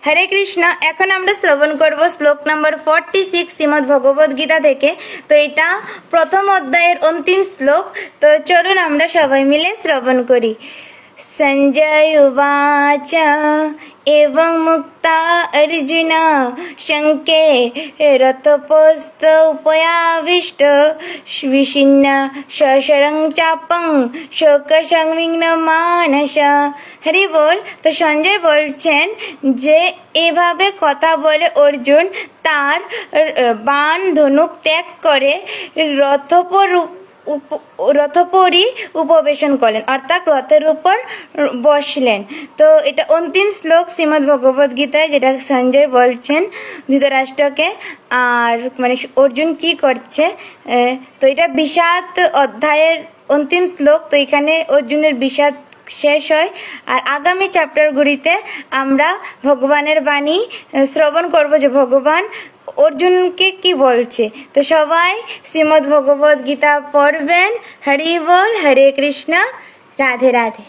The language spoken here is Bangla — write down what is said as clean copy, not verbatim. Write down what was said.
হরে কৃষ্ণ। এখন আমরা শ্রবণ করব শ্লোক নাম্বার 46 শ্রীমদ্ ভগবদ গীতা থেকে। তো এটা প্রথম অধ্যায়ের অন্তিম শ্লোক। তো চলুন আমরা সবাই মিলে শ্রবণ করি। সঞ্জয় উবাচ এবং মুক্তা অর্জুন শঙ্কে রথোপস্থ উপয়াবিষ্ট বিছিন্ন সশরং চাপং শোক সংবিঘ্ন মানস। হরি বল। তো সঞ্জয় বলছেন যে এভাবে কথা বলে অর্জুন তার বাণ ধনুক ত্যাগ করে রথোপরি উপবেশন করলেন, অর্থাৎ রথের উপর বসলেন। তো এটা অন্তিম শ্লোক শ্রীমদ্ ভগবদ গীতায়, যেটা সঞ্জয় বলছেন ধৃতরাষ্ট্রকে। আর মানে অর্জুন কি করছে, তো এটা বিষাদ অধ্যায়ের অন্তিম শ্লোক। তো এখানে অর্জুনের বিষাদ শেষ হয়। আর আগামী চ্যাপ্টারগুলিতে আমরা ভগবানের বাণী শ্রবণ করব, যে ভগবান অর্জুনকে কি বলছে। তো সবাই শ্রীমদ্ ভগবদ গীতা পড়বেন। হরি বল। হরে কৃষ্ণ। রাধে রাধে।